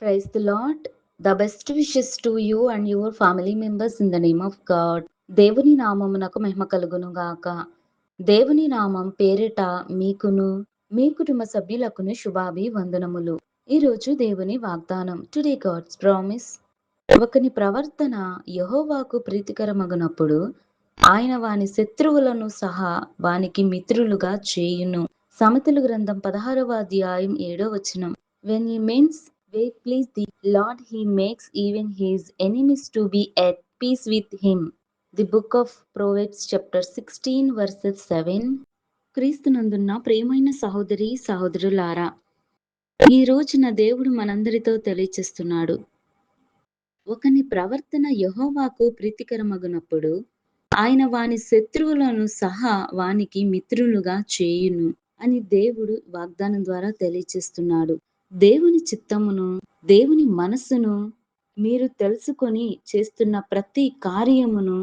Praise the Lord. The best wishes to you and your family members in the name of God. దేవుని నామమునకు మహిమ కలుగును గాక. దేవుని నామం పేరిట మీకును మీ కుటుంబ సభ్యులకును శుభాభివందనములు. ఈరోజు దేవుని వాగ్దానం. Today God's promise. ఒకని ప్రవర్తన యెహోవాకు ప్రీతికరమగునప్పుడు ఆయన వాని శత్రువులను సహా వానికి మిత్రులుగా చేయును. సామెతల గ్రంథం 16వ అధ్యాయం 7వ వచనం. When he means way please the Lord, he makes even his enemies to be at peace with him. The book of Proverbs chapter 16 verses 7. క్రీస్తునందున్న ప్రియమైన సహోదరి సహోదరులారా, ఈ రోజున దేవుడు మనందరితో తెలియచేస్తున్నాడు. ఒకని ప్రవర్తన యెహోవాకు ప్రీతికరమగునప్పుడు ఆయన వాని శత్రువులను సహా వానికి మిత్రులుగా చేయును అని దేవుడు వాగ్దానం ద్వారా తెలియచేస్తున్నాడు. దేవుని చిత్తమును, దేవుని మనస్సును మీరు తెలుసుకొని చేస్తున్న ప్రతి కార్యమును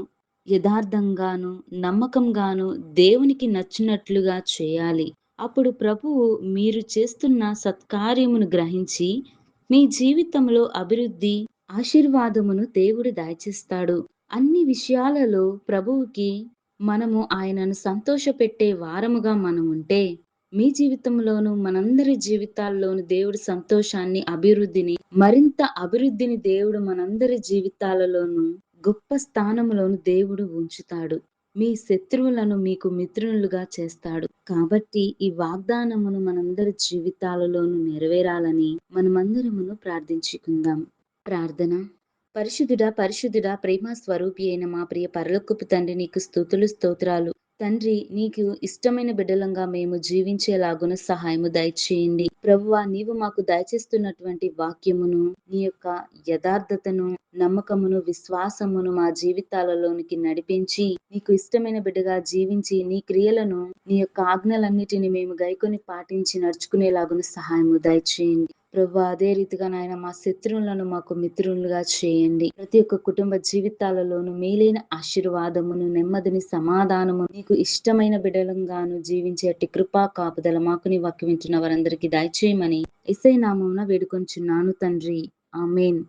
యథార్థంగాను, నమ్మకంగాను దేవునికి నచ్చినట్లుగా చేయాలి. అప్పుడు ప్రభువు మీరు చేస్తున్న సత్కార్యమును గ్రహించి మీ జీవితంలో అభివృద్ధి, ఆశీర్వాదమును దేవుడు దయచేస్తాడు. అన్ని విషయాలలో ప్రభువుకి మనము ఆయనను సంతోషపెట్టే వారముగా మనముంటే మీ జీవితంలోను మనందరి జీవితాల్లోను దేవుడు సంతోషాన్ని, అభివృద్ధిని, మరింత అభివృద్ధిని దేవుడు మనందరి జీవితాలలోను గొప్ప స్థానంలోను దేవుడు ఉంచుతాడు. మీ శత్రువులను మీకు మిత్రులుగా చేస్తాడు. కాబట్టి ఈ వాగ్దానమును మనందరి జీవితాలలోను నెరవేరాలని మనమందరమును ప్రార్థించుకుందాం. ప్రార్థన. పరిశుద్ధుడా పరిశుద్ధుడా ప్రేమ స్వరూపి అయిన మా ప్రియ పరలోకపు తండ్రి, నీకు స్తుతులు స్తోత్రాలు. తండ్రి, నీకు ఇష్టమైన బిడ్డలంగా మేము జీవించేలాగున సహాయము దయచేయండి. ప్రభువా, నీవు మాకు దయచేస్తున్నటువంటి వాక్యమును, నీ యొక్క యథార్థతను, నమ్మకమును, విశ్వాసమును మా జీవితాలలోనికి నడిపించి నీకు ఇష్టమైన బిడ్డగా జీవించి నీ క్రియలను, నీ యొక్క ఆజ్ఞలన్నిటిని మేము గైకొని పాటించి నడుచుకునేలాగున సహాయము దయచేయండి. ప్రభువా, అదే రీతిగా నాయన మా శత్రువులను మాకు మిత్రులుగా చేయండి. ప్రతి ఒక్క కుటుంబ జీవితాలలోను మేలైన ఆశీర్వాదమును, నెమ్మదిని, సమాధానము, నీకు ఇష్టమైన బిడ్డలంగాను జీవించేటి కృపా కాపుదల మాకు నీ వాక్యం వింటున్న వారందరికీ దయచేయమని యేసయ్య నామమున వేడుకొంచున్నాను తండ్రి. ఆమేన్.